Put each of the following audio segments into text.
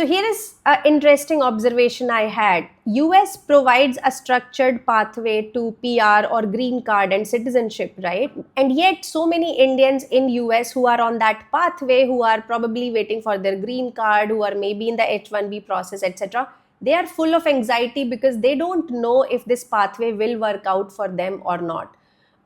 So here is an interesting observation I had. US provides a structured pathway to PR or green card and citizenship, right? And yet so many Indians in US who are on that pathway, who are probably waiting for their green card, who are maybe in the H1B process, etc., they are full of anxiety because they don't know if this pathway will work out for them or not.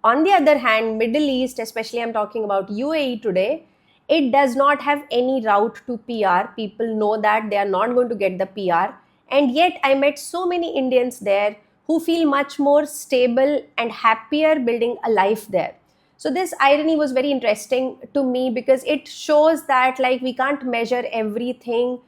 On the other hand, Middle East, especially I'm talking about UAE today, it does not have any route to PR. People know that they are not going to get the PR. And yet, I met so many Indians there who feel much more stable and happier building a life there. So, this irony was very interesting to me because it shows that, like, we can't measure everything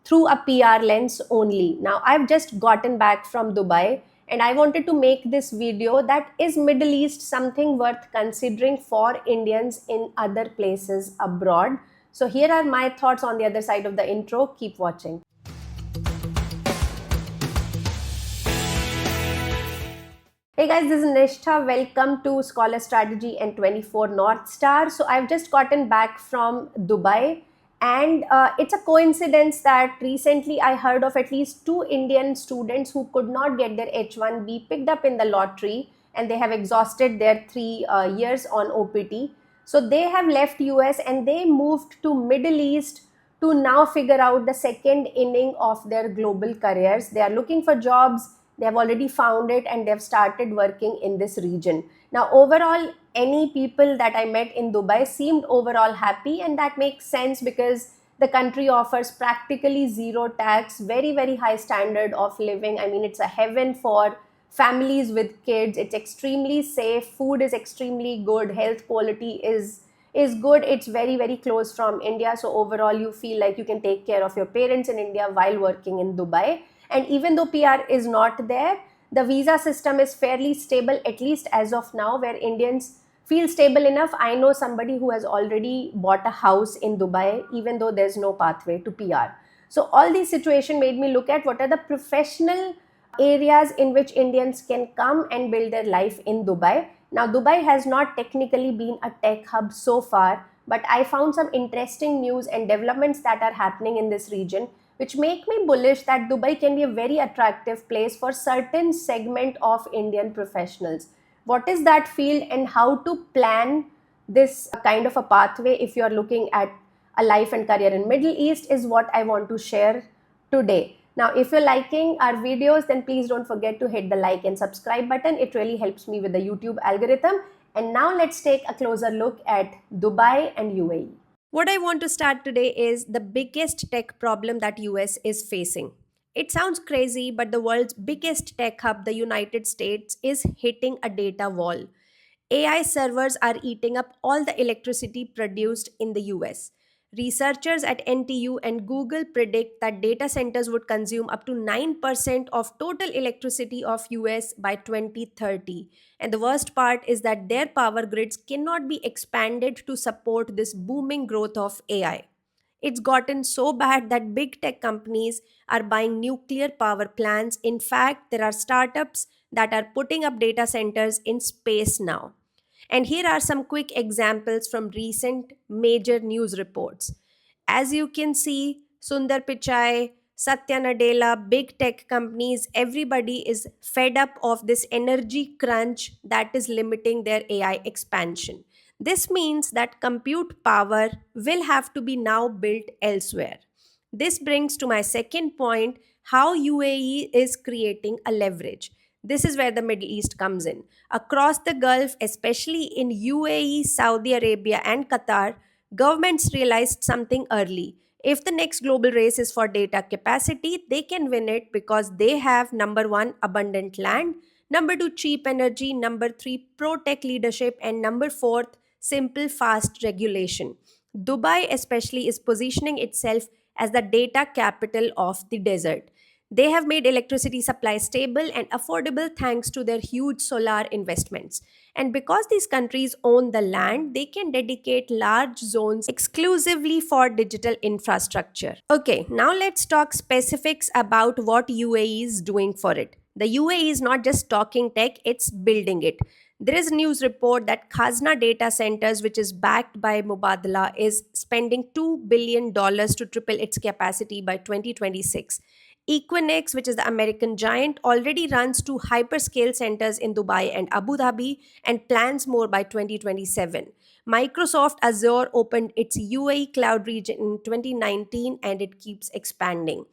through a PR lens only. Now, I've just gotten back from Dubai and I wanted to make this video that is Middle East something worth considering for Indians in other places abroad. So here are my thoughts on the other side of the intro. Keep watching. Hey guys, this is Nishtha. Welcome to Scholar Strategy and 24 North Star. So I've just gotten back from Dubai, and it's a coincidence that recently I heard of at least two Indian students who could not get their H1B picked up in the lottery, and they have exhausted their 3 years on OPT. So they have left US and they moved to Middle East to now figure out the second inning of their global careers. They are looking for jobs, they have already found it, and they've started working in this region. Now, overall, any people that I met in Dubai seemed overall happy, and that makes sense because the country offers practically zero tax, very, very high standard of living. I mean, it's a heaven for families with kids. It's extremely safe, food is extremely good, health quality is good. It's very, very close from India, so overall you feel like you can take care of your parents in India while working in Dubai. And even though PR is not there, the visa system is fairly stable, at least as of now, where Indians feel stable enough. I know somebody who has already bought a house in Dubai, even though there's no pathway to PR. So all these situations made me look at what are the professional areas in which Indians can come and build their life in Dubai. Now, Dubai has not technically been a tech hub so far, but I found some interesting news and developments that are happening in this region, which make me bullish that Dubai can be a very attractive place for certain segment of Indian professionals. What is that field and how to plan this kind of a pathway if you are looking at a life and career in Middle East is what I want to share today. Now, if you're liking our videos, then please don't forget to hit the like and subscribe button. It really helps me with the YouTube algorithm. And now let's take a closer look at Dubai and UAE. What I want to start today is the biggest tech problem that US is facing. It sounds crazy, but the world's biggest tech hub, the United States, is hitting a data wall. AI servers are eating up all the electricity produced in the US. Researchers at NTU and Google predict that data centers would consume up to 9% of total electricity of US by 2030. And the worst part is that their power grids cannot be expanded to support this booming growth of AI. It's gotten so bad that big tech companies are buying nuclear power plants. In fact, there are startups that are putting up data centers in space now. And here are some quick examples from recent major news reports. As you can see, Sundar Pichai, Satya Nadella, big tech companies, everybody is fed up of this energy crunch that is limiting their AI expansion. This means that compute power will have to be now built elsewhere. This brings to my second point, how UAE is creating a leverage. This is where the Middle East comes in. Across the Gulf, especially in UAE, Saudi Arabia, and Qatar, governments realized something early. If the next global race is for data capacity, they can win it because they have number one, abundant land, number two, cheap energy, number three, pro tech leadership, and number fourth, simple, fast regulation. Dubai, especially, is positioning itself as the data capital of the desert. They have made electricity supply stable and affordable thanks to their huge solar investments. And because these countries own the land, they can dedicate large zones exclusively for digital infrastructure. Okay, now let's talk specifics about what UAE is doing for it. The UAE is not just talking tech, it's building it. There is a news report that Khazna Data Centers, which is backed by Mubadala, is spending $2 billion to triple its capacity by 2026. Equinix, which is the American giant, already runs two hyperscale centers in Dubai and Abu Dhabi and plans more by 2027. Microsoft Azure opened its UAE cloud region in 2019 and it keeps expanding.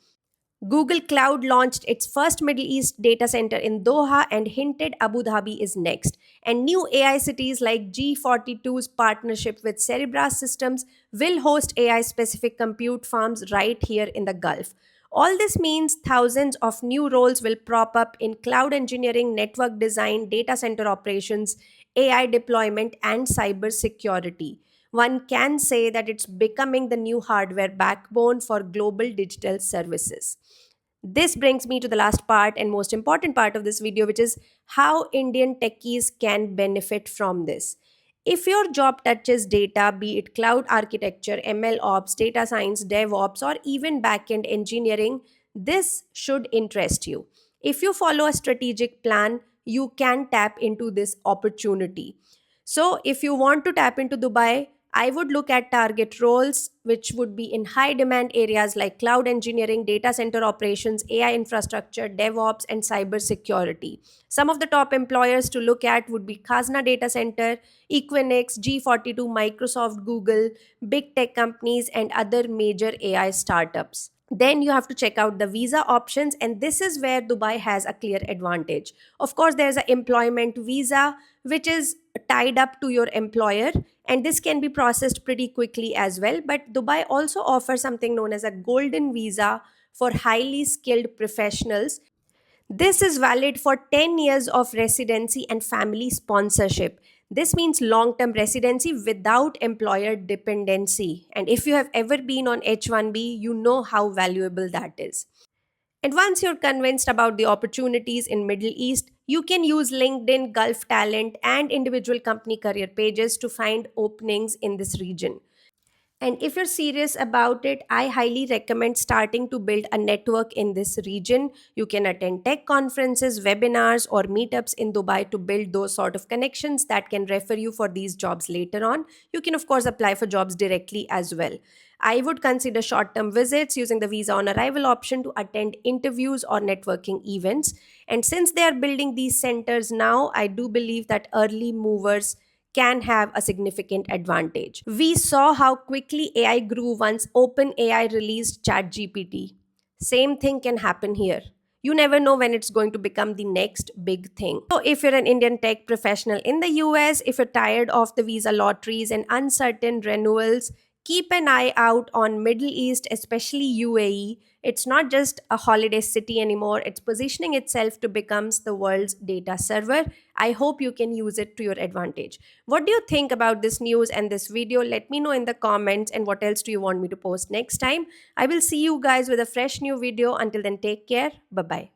Google Cloud launched its first Middle East data center in Doha and hinted Abu Dhabi is next. And new AI cities like G42's partnership with Cerebras Systems will host AI specific compute farms right here in the Gulf. All this means thousands of new roles will prop up in cloud engineering, network design, data center operations, AI deployment, and cyber security. One can say that it's becoming the new hardware backbone for global digital services. This brings me to the last part and most important part of this video, which is how Indian techies can benefit from this. If your job touches data, be it cloud architecture, ML ops, data science, DevOps, or even backend engineering, this should interest you. If you follow a strategic plan, you can tap into this opportunity. So, if you want to tap into Dubai, I would look at target roles which would be in high demand areas like cloud engineering, data center operations, AI infrastructure, DevOps, and cyber security. Some of the top employers to look at would be Khazna Data Center, Equinix, G42, Microsoft, Google, big tech companies, and other major AI startups. Then you have to check out the visa options, and this is where Dubai has a clear advantage. Of course, there's an employment visa which is tied up to your employer, and this can be processed pretty quickly as well. But Dubai also offers something known as a golden visa for highly skilled professionals. This is valid for 10 years of residency and family sponsorship. This means long term residency without employer dependency. And if you have ever been on H1B, you know how valuable that is. And once you're convinced about the opportunities in Middle East, you can use LinkedIn, Gulf Talent, and individual company career pages to find openings in this region. And if you're serious about it, I highly recommend starting to build a network in this region. You can attend tech conferences, webinars, or meetups in Dubai to build those sort of connections that can refer you for these jobs later on. You can, of course, apply for jobs directly as well. I would consider short term visits using the visa on arrival option to attend interviews or networking events. And since they are building these centers now, I do believe that early movers can have a significant advantage. We saw how quickly AI grew once OpenAI released ChatGPT. Same thing can happen here. You never know when it's going to become the next big thing. So, if you're an Indian tech professional in the US, if you're tired of the visa lotteries and uncertain renewals, keep an eye out on Middle East, especially UAE. It's not just a holiday city anymore, it's positioning itself to become the world's data server. I hope you can use it to your advantage. What do you think about this news and this video? Let me know in the comments, and what else do you want me to post next time? I will see you guys with a fresh new video. Until then, take care. Bye bye.